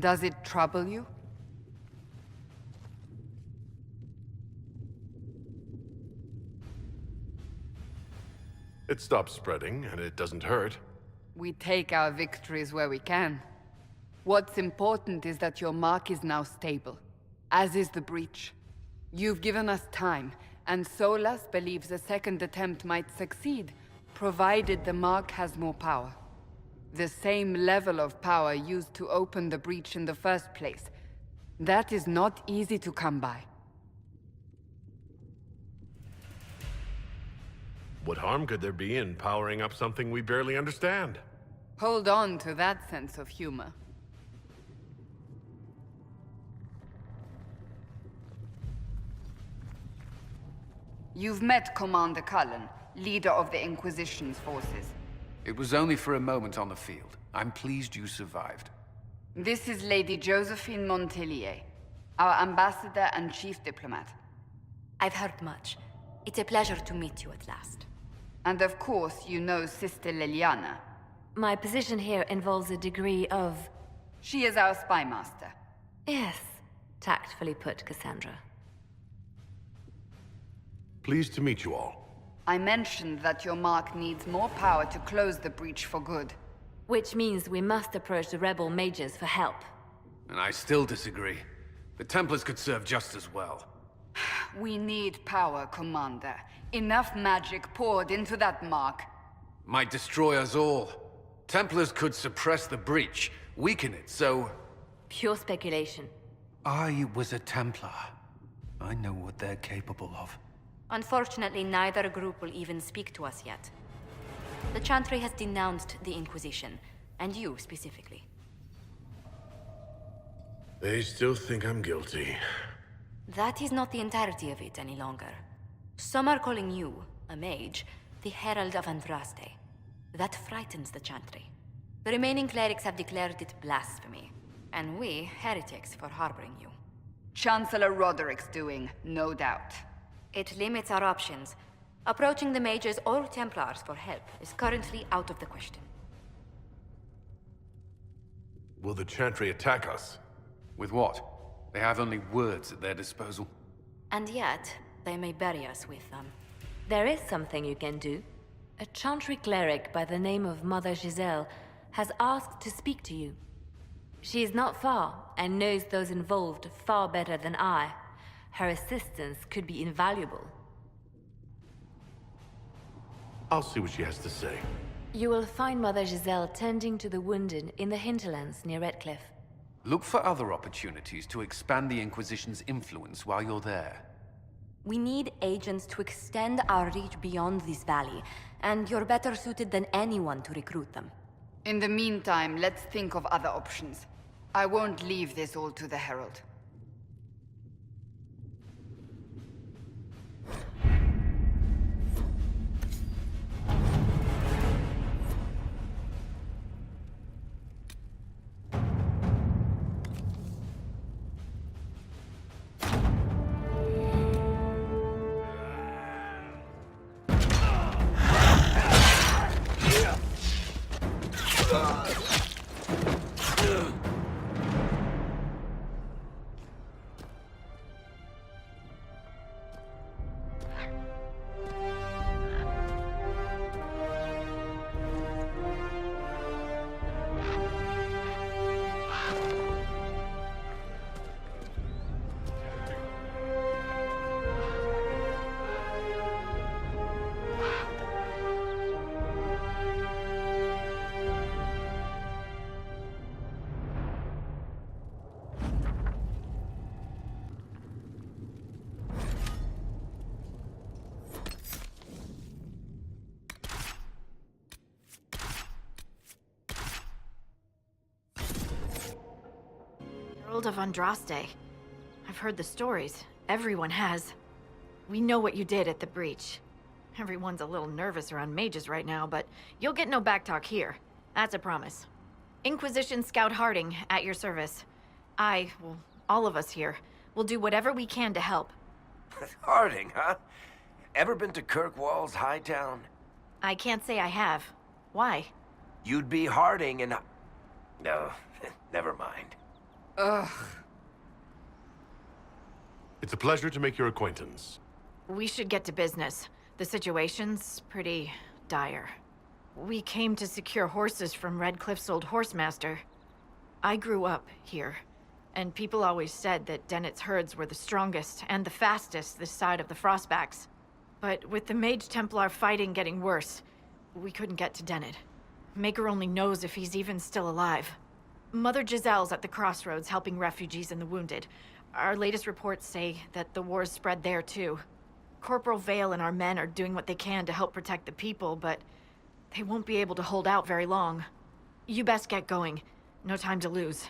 Does it trouble you? It stops spreading, and it doesn't hurt. We take our victories where we can. What's important is that your mark is now stable, as is the breach. You've given us time, and Solas believes a second attempt might succeed, provided the mark has more power. The same level of power used to open the breach in the first place. That is not easy to come by. What harm could there be in powering up something we barely understand? Hold on to that sense of humor. You've met Commander Cullen, leader of the Inquisition's forces. It was only for a moment on the field. I'm pleased you survived. This is Lady Josephine Montelier, our ambassador and chief diplomat. I've heard much. It's a pleasure to meet you at last. And of course, you know Sister Liliana. My position here involves a degree of... She is our spy master. Yes, tactfully put, Cassandra. Pleased to meet you all. I mentioned that your mark needs more power to close the breach for good. Which means we must approach the rebel mages for help. And I still disagree. The Templars could serve just as well. We need power, Commander. Enough magic poured into that mark. Might destroy us all. Templars could suppress the breach, weaken it, so... Pure speculation. I was a Templar. I know what they're capable of. Unfortunately, neither group will even speak to us yet. The Chantry has denounced the Inquisition, and you specifically. They still think I'm guilty. That is not the entirety of it any longer. Some are calling you, a mage, the Herald of Andraste. That frightens the Chantry. The remaining clerics have declared it blasphemy, and we, heretics, for harboring you. Chancellor Roderick's doing, no doubt. It limits our options. Approaching the mages or Templars for help is currently out of the question. Will the Chantry attack us? With what? They have only words at their disposal. And yet, they may bury us with them. There is something you can do. A Chantry cleric by the name of Mother Giselle has asked to speak to you. She is not far, and knows those involved far better than I. Her assistance could be invaluable. I'll see what she has to say. You will find Mother Giselle tending to the wounded in the hinterlands near Redcliffe. Look for other opportunities to expand the Inquisition's influence while you're there. We need agents to extend our reach beyond this valley, and you're better suited than anyone to recruit them. In the meantime, let's think of other options. I won't leave this all to the Herald. Herald of Andraste. I've heard the stories. Everyone has. We know what you did at the breach. Everyone's a little nervous around mages right now, but you'll get no backtalk here. That's a promise. Inquisition Scout Harding, at your service. Well, all of us here, will do whatever we can to help. Harding, huh? Ever been to Kirkwall's Hightown? I can't say I have. Why? You'd be Harding and... No, never mind. Ugh. It's a pleasure to make your acquaintance. We should get to business. The situation's pretty dire. We came to secure horses from Redcliffe's old horsemaster. I grew up here, and people always said that Dennett's herds were the strongest and the fastest this side of the Frostbacks. But with the Mage Templar fighting getting worse, we couldn't get to Dennett. Maker only knows if he's even still alive. Mother Giselle's at the crossroads helping refugees and the wounded. Our latest reports say that the war's spread there too. Corporal Vale and our men are doing what they can to help protect the people, but they won't be able to hold out very long. You best get going. No time to lose.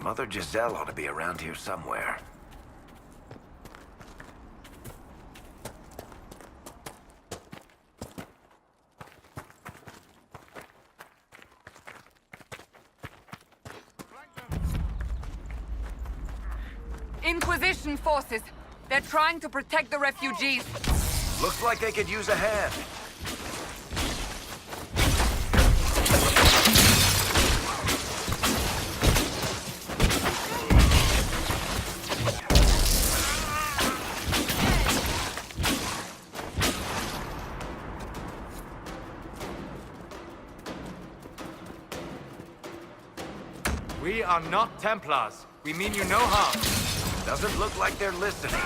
Mother Giselle ought to be around here somewhere. Inquisition forces. They're trying to protect the refugees. Looks like they could use a hand. We are not Templars. We mean you no harm. Doesn't look like they're listening.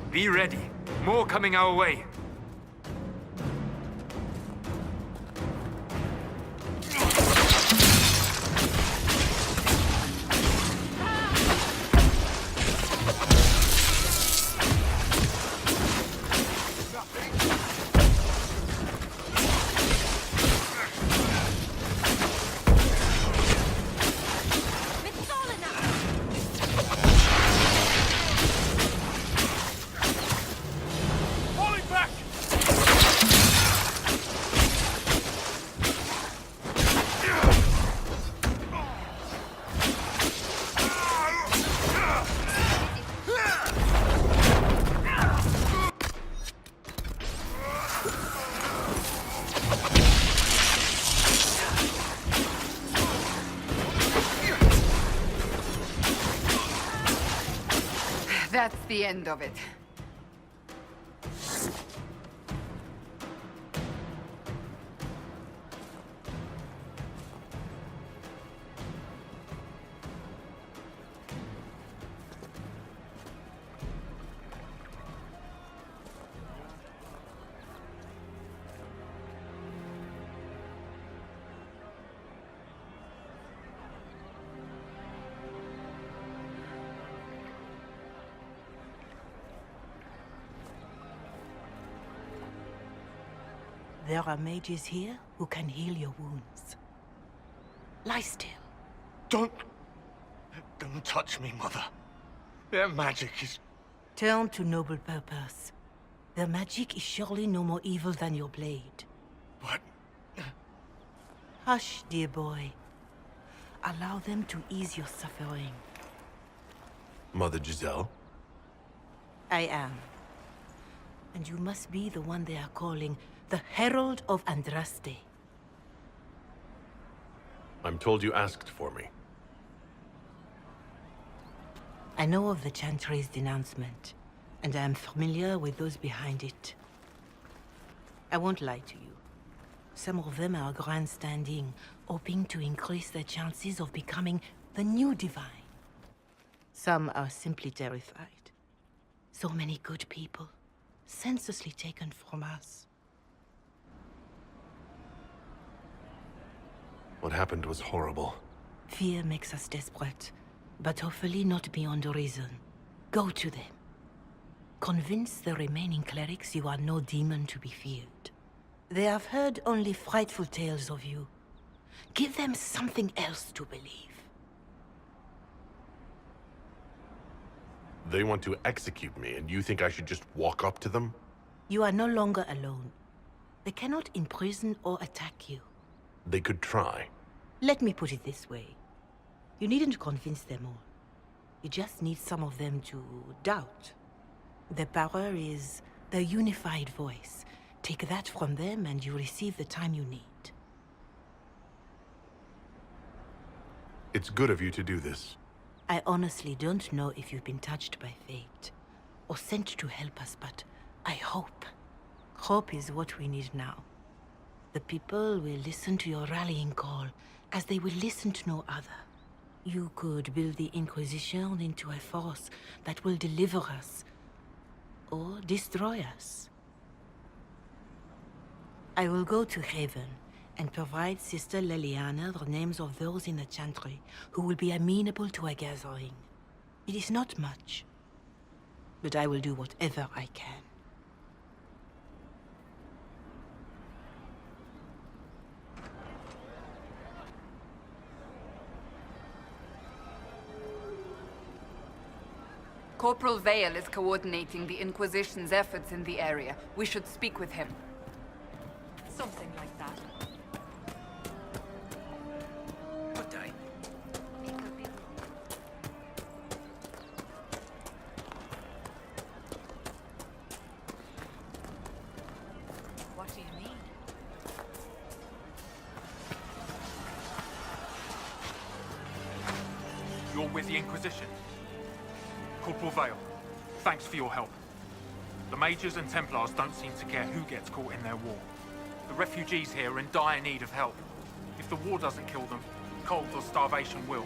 Be ready. More coming our way. That's the end of it. There are mages here who can heal your wounds. Lie still. Don't touch me, Mother. Their magic is... Turn to noble purpose. Their magic is surely no more evil than your blade. What? Hush, dear boy. Allow them to ease your suffering. Mother Giselle? I am. And you must be the one they are calling the Herald of Andraste. I'm told you asked for me. I know of the Chantry's denouncement, and I am familiar with those behind it. I won't lie to you. Some of them are grandstanding, hoping to increase their chances of becoming the new divine. Some are simply terrified. So many good people, senselessly taken from us. What happened was horrible. Fear makes us desperate, but hopefully not beyond reason. Go to them. Convince the remaining clerics you are no demon to be feared. They have heard only frightful tales of you. Give them something else to believe. They want to execute me, and you think I should just walk up to them? You are no longer alone. They cannot imprison or attack you. They could try. Let me put it this way. You needn't convince them all. You just need some of them to doubt. Their power is their unified voice. Take that from them and you receive the time you need. It's good of you to do this. I honestly don't know if you've been touched by fate, or sent to help us, but I hope. Hope is what we need now. The people will listen to your rallying call, as they will listen to no other. You could build the Inquisition into a force that will deliver us, or destroy us. I will go to Haven and provide Sister Leliana the names of those in the Chantry who will be amenable to a gathering. It is not much, but I will do whatever I can. Corporal Vale is coordinating the Inquisition's efforts in the area. We should speak with him. Something like that. Good day. What do you mean? You're with the Inquisition? Corporal Vale, thanks for your help. The Mages and Templars don't seem to care who gets caught in their war. The refugees here are in dire need of help. If the war doesn't kill them, cold or starvation will.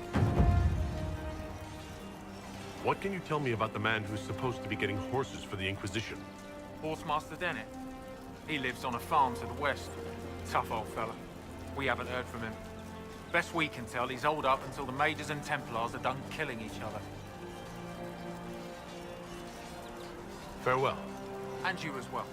What can you tell me about the man who's supposed to be getting horses for the Inquisition? Horsemaster Dennett. He lives on a farm to the west. Tough old fella. We haven't heard from him. Best we can tell, he's holed up until the Mages and Templars are done killing each other. Farewell. And you as well.